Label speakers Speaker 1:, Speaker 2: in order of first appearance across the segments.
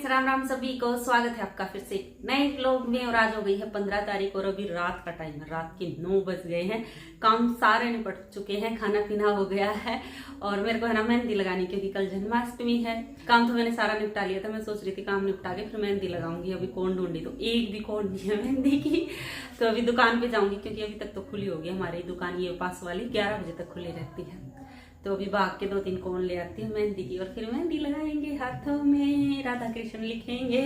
Speaker 1: Friends, Ram Ram सभी को। स्वागत है आपका फिर से नए व्लॉग में। और आज हो गई है 15 तारीख और अभी रात का टाइम है, रात के 9 बज गए हैं। काम सारे निपट चुके हैं, खाना पीना हो गया है और मेरे को है ना मेहंदी लगानी, क्योंकि कल जन्माष्टमी है। काम तो मैंने सारा निपटा लिया था, मैं सोच रही थी काम निपटा के फिर मेहंदी लगाऊंगी। अभी कौन ढूंढी तो एक भी कौन नहीं है मेहंदी की, तो अभी दुकान पे जाऊंगी, क्योंकि अभी तक तो खुली होगी हमारी दुकान, ये पास वाली 11 बजे तक खुली रहती है। तो अभी भाग के 2-3 कोन ले आती हूँ मेहंदी की और फिर मेहंदी लगाएंगे हाथों में, राधा कृष्ण लिखेंगे।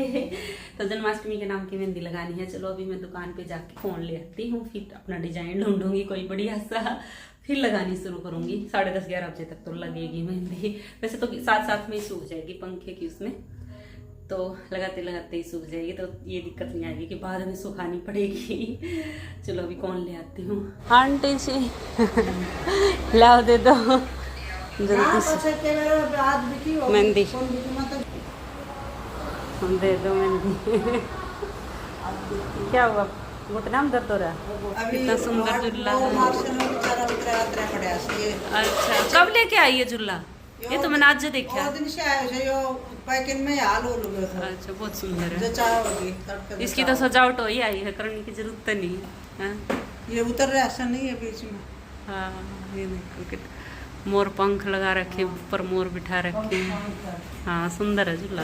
Speaker 1: तो जन्माष्टमी के नाम की मेहंदी लगानी है। चलो अभी मैं दुकान पे जाके फोन ले आती हूँ, फिर अपना डिजाइन ढूंढूंगी कोई बढ़िया सा, फिर लगानी शुरू करूंगी। 10:30-11 बजे तक तो लगेगी मेहंदी। वैसे तो साथ साथ में ही सूख जाएगी पंखे की उसमें, तो लगाते लगाते ही सूख जाएगी, तो ये दिक्कत नहीं आएगी कि बाद में सुखानी पड़ेगी। चलो अभी कौन ले आती हूँ। आंटी जी लाओ दे दो जल्दी से मेहंदी, दे दो मेहंदी। क्या हुआ, घुटना में दर्द हो रहा है? कितना सुंदर झूला है। अच्छा, कब लेके आई है झूला? ये तो मैंने आज देखा। अच्छा, बहुत सुंदर है। इसकी तो सजावट हो ही आई है, करने की जरूरत नहीं है।
Speaker 2: ये उतर रहा ऐसा नहीं है बीच में।
Speaker 1: हाँ, ये देखो मोर पंख लगा रखे, ऊपर मोर बिठा रखे। हाँ, सुंदर है झूला।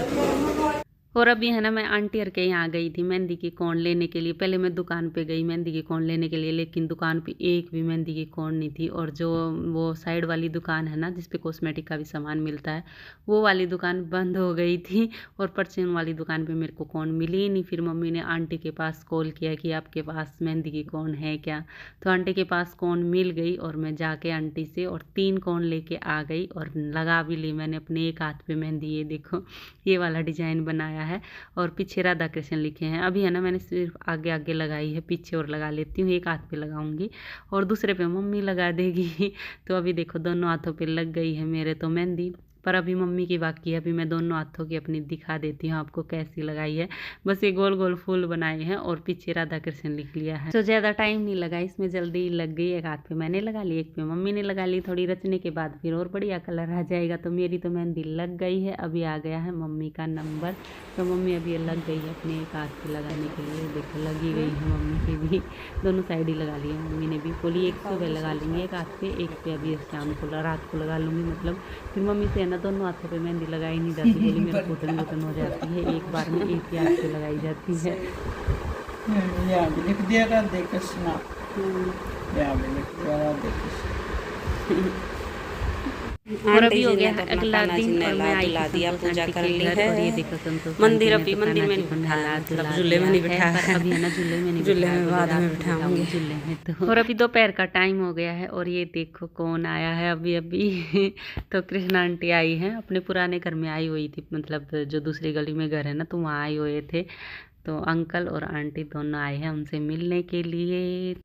Speaker 1: और अभी है ना मैं आंटी और के यहाँ गई थी मेहंदी की कोन लेने के लिए। पहले मैं दुकान पे गई मेहंदी की कोन लेने के लिए, लेकिन दुकान पे एक भी मेहंदी की कोन नहीं थी। और जो वो साइड वाली दुकान है ना जिसपे कॉस्मेटिक का भी सामान मिलता है, वो वाली दुकान बंद हो गई थी और परचून वाली दुकान पे मेरे को कोन मिली ही नहीं। फिर मम्मी ने आंटी के पास कॉल किया कि आपके पास मेहंदी की कोन है क्या? तो आंटी के पास कोन मिल गई और मैं जाके आंटी से और 3 कोन लेके आ गई और लगा भी ली मैंने अपने एक हाथ पे मेहंदी। ये देखो, ये वाला डिजाइन बनाया है और पीछे राधा कृष्ण लिखे हैं। अभी है ना मैंने सिर्फ आगे आगे लगाई है, पीछे और लगा लेती हूँ। एक हाथ पे लगाऊंगी और दूसरे पे मम्मी लगा देगी। तो अभी देखो दोनों हाथों पे लग गई है मेरे तो मेहंदी, पर अभी मम्मी की बाकी है। अभी मैं दोनों हाथों की अपनी दिखा देती हूँ आपको कैसी लगाई है। बस ये गोल गोल फूल बनाए हैं और पीछे राधा कृष्ण लिख लिया है। तो ज़्यादा टाइम नहीं लगा इसमें, जल्दी लग गई। एक हाथ पे मैंने लगा ली, एक पे मम्मी ने लगा ली। थोड़ी रचने के बाद फिर और बढ़िया कलर आ जाएगा। तो मेरी तो मेहंदी लग गई है। अभी आ गया है मम्मी का नंबर, तो मम्मी अभी लग गई है अपने एक हाथ पे लगाने के लिए। देखो लगी गई है मम्मी की भी, दोनों साइड ही लगा ली है मम्मी ने भी। बोली एक सुबह लगा लेंगे एक हाथ पे, एक पे अभी शाम को रात को लगा लूँगी। मतलब फिर मम्मी से ना दोनों हाथों पे मेहंदी लगाई नहीं जाती। बोली मेरे घुटन घुटन हो जाती है, एक बार में एक ही हाथ पे लगाई जाती है।
Speaker 2: लिख दिया था देख सुना, लिख दिया देख।
Speaker 1: और अभी हो गया है अगला दिन और मैं आई थी पूजा कर ली है। और ये देखो संतोष मंदिर, अभी मंदिर में नहीं बिठाया, मतलब झूले में नहीं बिठाया है। अभी है ना झूले में नहीं, झूले में बाद में बिठाऊंगी झूले में। तो और अभी दोपहर का टाइम हो गया है और ये देखो कौन आया है अभी अभी। तो कृष्णा आंटी आई है, अपने पुराने घर में आई हुई थी, मतलब जो दूसरी गली में घर है ना, तो वहाँ आई हुए थे। तो अंकल और आंटी दोनों आए हैं उनसे मिलने के लिए।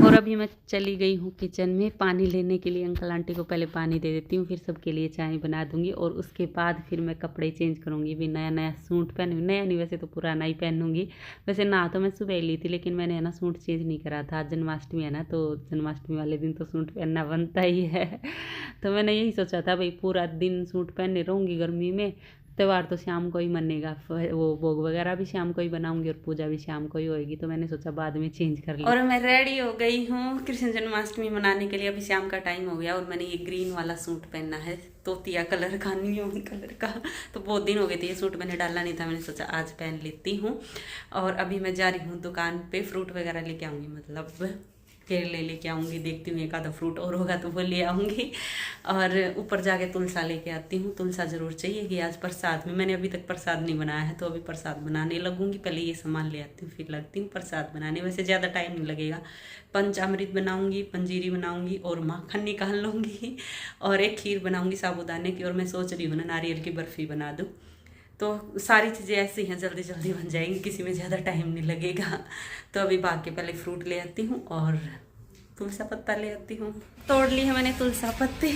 Speaker 1: और अभी मैं चली गई हूँ किचन में पानी लेने के लिए। अंकल आंटी को पहले पानी दे देती हूँ, फिर सबके लिए चाय बना दूंगी और उसके बाद फिर मैं कपड़े चेंज करूँगी। भी नया नया सूट पहनूँगी, नया नहीं वैसे तो पुराना ही पहनूंगी। वैसे ना तो मैं सुबह ली थी, लेकिन मैंने है ना सूट चेंज नहीं करा था। आज जन्माष्टमी है ना, तो जन्माष्टमी वाले दिन तो सूट पहनना बनता ही है। तो मैंने यही सोचा था भाई पूरा दिन सूट पहने रहूँगी गर्मी में, त्यौहार तो शाम को ही मनेगा, वो भोग वगैरह भी शाम को ही बनाऊंगी और पूजा भी शाम को ही होएगी। तो मैंने सोचा बाद में चेंज कर लिया। और मैं रेडी हो गई हूँ कृष्ण जन्माष्टमी मनाने के लिए। अभी शाम का टाइम हो गया और मैंने ये ग्रीन वाला सूट पहनना है, तोतिया कलर का, न्यून कलर का। तो बहुत दिन हो गए थे ये सूट मैंने डाला नहीं था, मैंने सोचा आज पहन लेती हूँ। और अभी मैं जा रही हूँ दुकान पे, फ्रूट वगैरह लेके आऊँगी, मतलब केले लेके आऊँगी। देखती हूँ एक आधा फ्रूट और होगा तो वो ले आऊँगी। और ऊपर जाके तुलसा लेके आती हूँ। तुलसा ज़रूर चाहिए कि आज प्रसाद में, मैंने अभी तक प्रसाद नहीं बनाया है, तो अभी प्रसाद बनाने लगूंगी। पहले ये सामान ले आती हूँ, फिर लगती हूँ प्रसाद बनाने। वैसे ज़्यादा टाइम नहीं लगेगा। पंचामृत बनाऊँगी, पंजीरी बनाऊँगी और माखन निकाल लूँगी और एक खीर बनाऊँगी साबूदाने की। और मैं सोच रही हूँ ना नारियल की बर्फ़ी बना दूँ। तो सारी चीज़ें ऐसी हैं, जल्दी जल्दी बन जाएंगी, किसी में ज़्यादा टाइम नहीं लगेगा। तो अभी भाग के पहले फ्रूट ले आती हूँ और तुलसा पत्ता ले आती हूँ। तोड़ ली है मैंने तुलसा पत्ती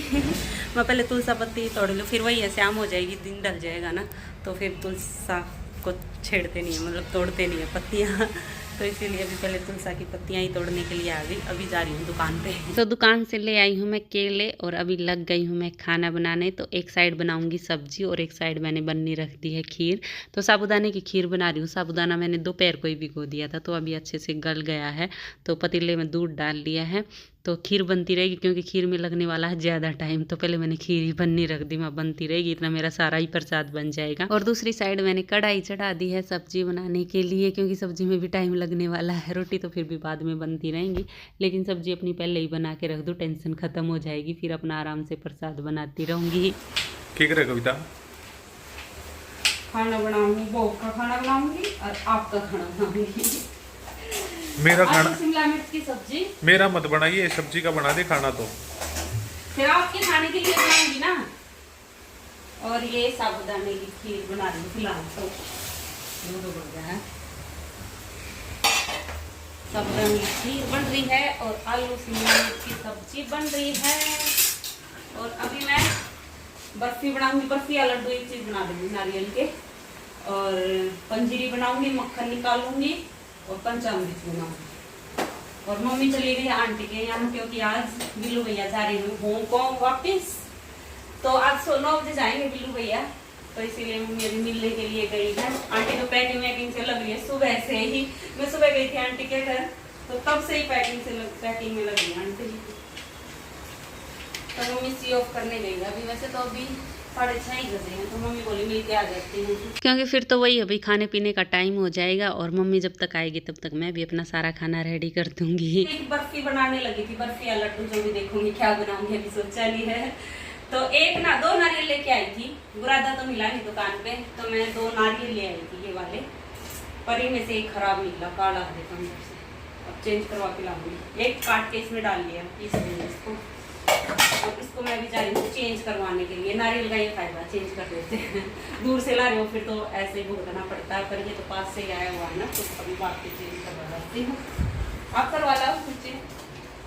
Speaker 1: मैं पहले तुलसा पत्ती तोड़ लूँ, फिर वही है शाम हो जाएगी, दिन ढल जाएगा ना, तो फिर तुलसा को छेड़ते नहीं है, मतलब तोड़ते नहीं है पत्तियाँ तो इसीलिए अभी पहले तुलसा की पत्तियाँ ही तोड़ने के लिए आ गई। अभी जा रही हूँ दुकान पे। तो दुकान से ले आई हूँ मैं केले और अभी लग गई हूँ मैं खाना बनाने। तो एक साइड बनाऊंगी सब्जी और एक साइड मैंने बननी रख दी है खीर। तो साबूदाने की खीर बना रही हूँ। साबूदाना मैंने दोपहर को ही भिगो दिया था, तो अभी अच्छे से गल गया है। तो पतीले में दूध डाल लिया है, तो खीर बनती रहेगी, क्योंकि खीर में लगने वाला है ज़्यादा टाइम। तो पहले मैंने खीर ही बननी रख दी, मैं बनती रहेगी, इतना मेरा सारा ही प्रसाद बन जाएगा। और दूसरी साइड मैंने कढ़ाई चढ़ा दी है सब्जी बनाने के लिए, क्योंकि सब्जी में भी टाइम लगने वाला है। रोटी तो फिर भी बाद में बनती रहेंगी, लेकिन सब्जी अपनी पहले ही बना के रख दूँ, टेंशन खत्म हो जाएगी, फिर अपना आराम से प्रसाद बनाती रहूँगी।
Speaker 3: ठीक है कविता,
Speaker 1: खाना बनाऊंगी, बहू का खाना बनाऊंगी और आपका खाना बनाऊंगी।
Speaker 3: मेरा खाना,
Speaker 1: शिमला मिर्च की सब्जी
Speaker 3: मेरा मत बनाइए, सब्जी का बना दे खाना। तो
Speaker 1: फिर आपके खाने के लिए बनाऊंगी ना। और ये साबूदाने की खीर बना रही हूँ फिलहाल, तो दूध उबल गया है। साबूदाने की खीर बन रही है और आलू शिमला मिर्च की सब्जी बन रही है। और अभी मैं बर्फी बनाऊंगी, बर्फी या लड्डू एक चीज बना दूंगी नारियल के। और पंजीरी बनाऊंगी, मक्खन निकालूंगी और पंचामृत बनाऊंगी। और मम्मी चली गई आंटी के यहाँ, क्योंकि आज बिल्लू भैया जा रहे हैं हांगकांग वापस। तो आज 9 बजे जाएंगे बिल्लू भैया, तो इसीलिए मम्मी अभी मिलने के लिए गई है। आंटी तो पैकिंग वैकिंग से लग रही है सुबह से ही। मैं सुबह गई थी आंटी के घर, तो तब से ही पैकिंग में लग रही है आंटी। तो मम्मी सी ऑफ करने गई है अभी। वैसे तो अभी 6:30 ही बजे हैं, तो मम्मी बोली मिल के आ जाती हूँ, क्योंकि फिर तो वही अभी खाने पीने का टाइम हो जाएगा। और मम्मी जब तक आएगी तब तक मैं भी अपना सारा खाना रेडी कर दूंगी। एक बर्फी बनाने लगी थी, बर्फी या लड्डू जो भी देखूंगी क्या बनाऊंगी, अभी सोचा नहीं है। तो 2 नारियल लेके आई थी, बुरादा तो मिला नहीं दुकान पे, तो मैं 2 नारियल ले आई थी ये वाले, पर इनमें से एक खराब निकला, काला देखा अंदर से। अब चेंज करवा के लाऊंगी। एक काट के इसमें डाल लिया, इसको और इसको मैं भी जा रही हूँ चेंज करवाने के लिए। नारियल का ये फायदा, चेंज कर लेते हैं। दूर से ला रहे हो फिर तो ऐसे ही भुगतना पड़ता है, पर ये तो पास से आया हुआ है ना, तो अभी बात के चेंज करवा लाती हूँ। आप करवा लाओ कुछ चेंज,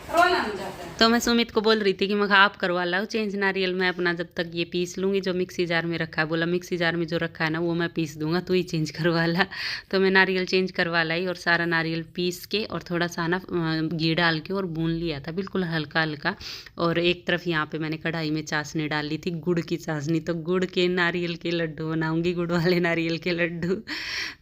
Speaker 1: करवाना नहीं जाता है। तो मैं सुमित को बोल रही थी कि मैं आप करवा लाओ चेंज नारियल, मैं अपना जब तक ये पीस लूँगी जो मिक्सी जार में रखा है। बोला मिक्सी जार में जो रखा है ना वो मैं पीस दूंगा, तू ही चेंज करवा ला। तो मैं नारियल चेंज करवा लाई और सारा नारियल पीस के और थोड़ा सा ना घी डाल के और भून लिया था बिल्कुल हल्का हल्का। और एक तरफ यहाँ पे मैंने कढ़ाई में चाशनी डाल ली थी, गुड़ की चाशनी। तो गुड़ के नारियल के लड्डू बनाऊंगी, गुड़ वाले नारियल के लड्डू।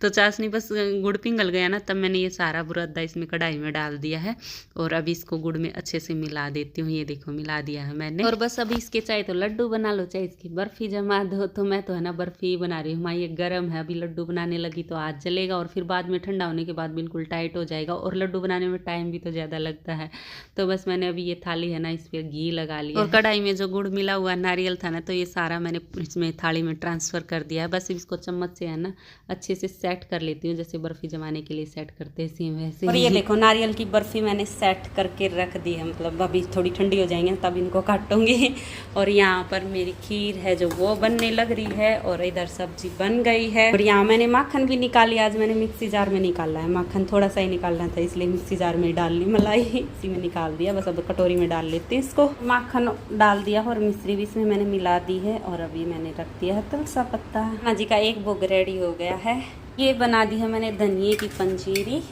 Speaker 1: तो चाशनी बस गुड़ पिघल गया ना, तब मैंने ये सारा बुरादा इसमें कढ़ाई में डाल दिया है और अभी इसको गुड़ में अच्छे से मिला देती हूँ। ये देखो मिला दिया है मैंने। और बस अभी इसके चाहे तो लड्डू बना लो, चाहे इसकी बर्फी जमा दो। तो मैं तो है ना बर्फी बना रही हूँ। ये गर्म है, अभी लड्डू बनाने लगी तो आज जलेगा और फिर बाद में ठंडा होने के बाद बिल्कुल टाइट हो जाएगा। और लड्डू बनाने में टाइम भी तो ज़्यादा लगता है। तो बस मैंने अभी ये थाली है ना, इस पर घी लगा लिया और कढ़ाई में जो गुड़ मिला हुआ नारियल था ना, तो ये सारा मैंने इसमें थाली में ट्रांसफ़र कर दिया है। बस इसको चम्मच से है ना अच्छे से सेट कर लेती हूँ, जैसे बर्फी जमाने के लिए सेट करते हैं सेम वैसे। और ये देखो नारियल की बर्फी मैंने सेट करके रख दी है, मतलब अभी थोड़ी ठंडी हो जाएंगे तब इनको काटूंगी। और यहाँ पर मेरी खीर है जो वो बनने लग रही है और इधर सब्जी बन गई है। और यहाँ मैंने माखन भी निकाली, आज मैंने मिक्सी जार में निकाला है माखन, थोड़ा सा ही निकालना था इसलिए मिक्सी जार में डाल ली, मलाई इसी में निकाल दिया। बस अब कटोरी में डाल लेते हैं इसको। माखन डाल दिया और मिश्री भी इसमें मैंने मिला दी है और अभी मैंने रख दिया है तुलसा पत्ता। हाँ जी का एक भोग रेडी हो गया है। ये बना दी है मैंने धनिए की पंजीरी,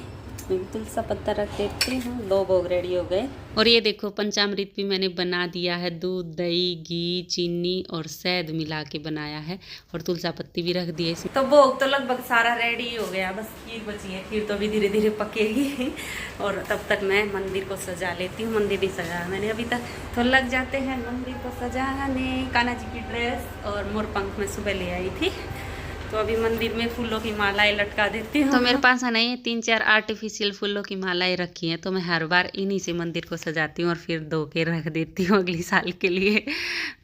Speaker 1: तुलसा पत्ता रख देती हूँ। 2 भोग रेडी हो गए। और ये देखो पंचामृत भी मैंने बना दिया है, दूध दही घी चीनी और शहद मिला के बनाया है और तुलसा पत्ती भी रख दी है इसमें। तो भोग तो लगभग सारा रेडी हो गया, बस खीर बची है। खीर तो अभी धीरे धीरे पकेगी और तब तक मैं मंदिर को सजा लेती हूँ। मंदिर भी सजाया मैंने अभी तक, तो लग जाते हैं मंदिर को सजाने। कान्हा जी की ड्रेस और मोरपंख में सुबह ले आई थी, तो अभी मंदिर में फूलों की मालाएं लटका देती हूँ। तो मेरे पास है नहीं 3-4 आर्टिफिशियल फूलों की मालाएं रखी हैं, तो मैं हर बार इन्हीं से मंदिर को सजाती हूँ और फिर धो के रख देती हूँ अगली साल के लिए।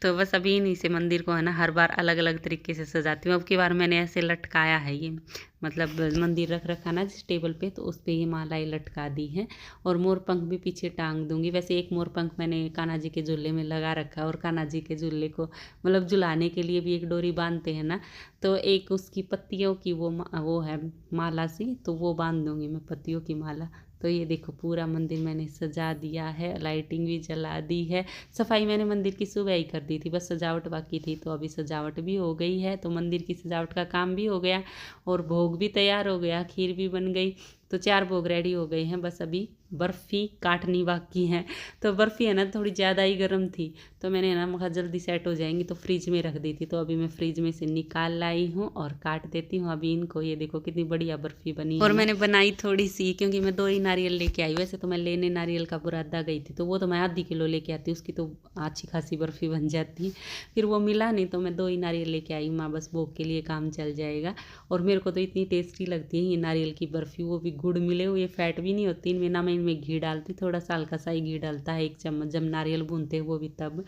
Speaker 1: तो बस अभी इन्हीं से मंदिर को है ना हर बार अलग अलग तरीके से सजाती हूँ। अब की बार मैंने ऐसे लटकाया है, ये मतलब मंदिर रख रखा ना जिस टेबल पे, तो उस पर ये मालाएं लटका दी हैं। और मोरपंख भी पीछे टांग दूंगी। वैसे एक मोरपंख मैंने कान्हा जी के झूले में लगा रखा है और कान्हा जी के झूले को मतलब झुलाने के लिए भी एक डोरी बांधते हैं ना, तो एक उसकी पत्तियों की वो है माला सी, तो वो बांध दूंगी मैं पत्तियों की माला। तो तो ये देखो पूरा मंदिर मैंने सजा दिया है, लाइटिंग भी जला दी है। सफाई मैंने मंदिर की सुबह ही कर दी थी, बस सजावट बाकी थी, तो अभी सजावट भी हो गई है। तो मंदिर की सजावट का काम भी हो गया और भोग भी तैयार हो गया, खीर भी बन गई। तो 4 भोग रेडी हो गए हैं, बस अभी बर्फ़ी काटनी बाकी है। तो बर्फ़ी है ना थोड़ी ज़्यादा ही गर्म थी, तो मैंने ना मखा जल्दी सेट हो जाएंगी तो फ्रिज में रख दी थी। तो अभी मैं फ्रिज में से निकाल लाई हूँ और काट देती हूँ अभी इनको। ये देखो कितनी बढ़िया बर्फ़ी बनी और मैंने बनाई थोड़ी सी, क्योंकि मैं 2 ही नारियल लेके आई। वैसे तो मैं लेने नारियल का पूरा आधा गई थी, तो वो तो मैं आधी किलो लेके आती, उसकी तो अच्छी खासी बर्फ़ी बन जाती। फिर वो मिला नहीं तो मैं 2 ही नारियल लेके आई। माँ बस भोग के लिए काम चल जाएगा। और मेरे को तो इतनी टेस्टी लगती है ये नारियल की बर्फ़ी, वो भी गुड़ मिले हुए, फैट भी नहीं होती इनमें, ना मैं इनमें घी डालती, थोड़ा सा हल्का सा ही घी डलता है 1 चम्मच, जब नारियल भूनते हैं वो भी तब।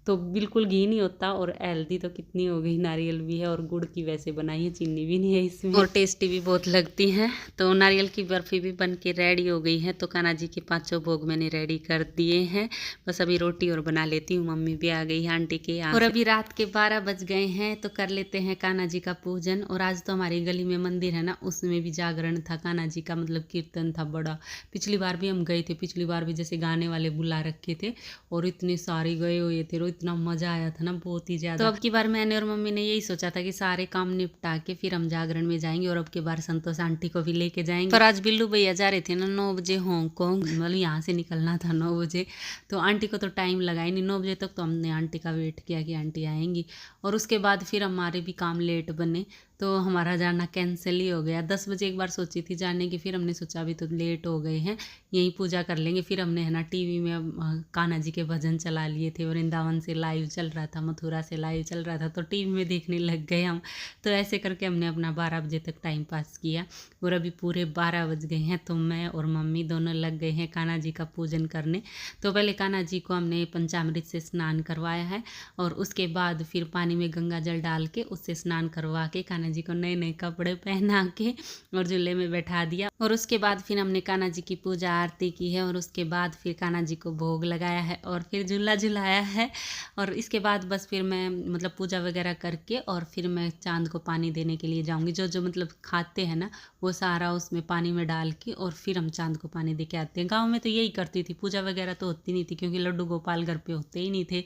Speaker 1: तो बिल्कुल घी नहीं होता। और हेल्दी तो कितनी हो गई, नारियल भी है और गुड़ की वैसे बनाई है, चीनी भी नहीं है इसमें, और टेस्टी भी बहुत लगती है। तो नारियल की बर्फ़ी भी बन के रेडी हो गई है। तो कान्हा जी के 5 भोग मैंने रेडी कर दिए हैं, बस अभी रोटी और बना लेती हूँ। मम्मी भी आ गई है आंटी के यहाँ, और अभी रात के 12 बज गए हैं, तो कर लेते हैं कान्हा जी का पूजन। और आज तो हमारी गली में मंदिर है ना, उसमें भी जागरण था कान्हा जी का, मतलब कीर्तन था बड़ा। पिछली बार भी हम गए थे, पिछली बार भी जैसे गाने वाले बुला रखे थे और इतने सारे गए हुए थे, इतना मज़ा आया था ना, बहुत ही ज़्यादा। तो अब की बार मैंने और मम्मी ने यही सोचा था कि सारे काम निपटा के फिर हम जागरण में जाएंगे, और अब की बार संतोष आंटी को भी लेके जाएंगे। पर आज बिल्लू भैया जा रहे थे ना 9 बजे हांगकांग, मतलब यहाँ से निकलना था 9 बजे, तो आंटी को तो टाइम लगा ही नहीं। 9 बजे तक तो हमने आंटी का वेट किया कि आंटी आएंगी, और उसके बाद फिर हमारे भी काम लेट बने, तो हमारा जाना कैंसिल ही हो गया। 10 बजे एक बार सोची थी जाने की, फिर हमने सोचा अभी तो लेट हो गए हैं, यहीं पूजा कर लेंगे। फिर हमने है ना टीवी में कान्हा जी के भजन चला लिए थे, वृंदावन से लाइव चल रहा था, मथुरा से लाइव चल रहा था, तो टीवी में देखने लग गए हम। तो ऐसे करके हमने अपना 12 बजे तक टाइम पास किया, और अभी पूरे 12 बज गए हैं। तो मैं और मम्मी दोनों लग गए हैं कान्हा जी का पूजन करने। तो पहले कान्हा जी को हमने पंचामृत से स्नान करवाया है, और उसके बाद फिर पानी में गंगा जल डाल के उससे स्नान करवा के कान्हा जी को नए नए कपड़े पहना के और झूले में बैठा दिया। और उसके बाद फिर हमने कान्हा जी की पूजा आरती की है, और उसके बाद फिर कान्हा जी को भोग लगाया है और फिर झूला झुलाया है। और इसके बाद बस फिर मैं मतलब पूजा वगैरह करके और फिर मैं चांद को पानी देने के लिए जाऊंगी। जो जो मतलब खाते हैं ना वो सारा उसमें पानी में डाल के और फिर हम चांद को पानी दे के आते हैं। गाँव में तो यही करती थी, पूजा वगैरह तो होती नहीं थी क्योंकि लड्डू गोपाल घर पे होते ही नहीं थे,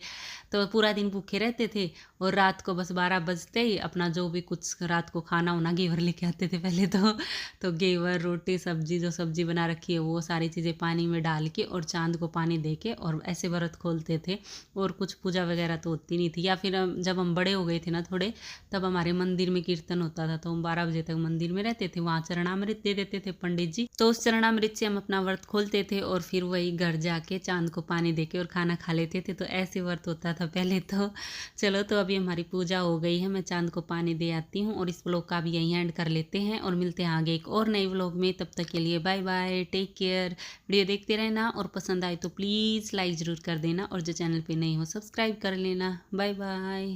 Speaker 1: तो पूरा दिन भूखे रहते थे। और रात को बस 12 बजते ही अपना जो भी कुछ रात को खाना होना घेवर लेके आते थे पहले तो घेवर, रोटी, सब्जी, जो सब्जी बना रखी है वो सारी चीज़ें पानी में डाल के और चांद को पानी दे के और ऐसे व्रत खोलते थे। और कुछ पूजा वगैरह तो होती नहीं थी। या फिर जब हम बड़े हो गए थे ना थोड़े, तब हमारे मंदिर में कीर्तन होता था, तो हम 12 बजे तक मंदिर में रहते थे, वहाँ चरणामृत दे देते थे पंडित जी, तो उस चरणामृत से हम अपना व्रत खोलते थे और फिर वही घर जाके चांद को पानी दे के और खाना खा लेते थे। तो ऐसे व्रत होता था पहले तो। चलो, तो अभी हमारी पूजा हो गई है, मैं चांद को पानी दे आती हूँ और इस व्लॉग का भी यहीं एंड कर लेते हैं और मिलते हैं आगे एक और नए व्लॉग में। तब तक के लिए bye bye, take care. Video देखते रहना और पसंद आए तो प्लीज़ लाइक ज़रूर कर देना, और जो चैनल पे नहीं हो सब्सक्राइब कर लेना। Bye bye.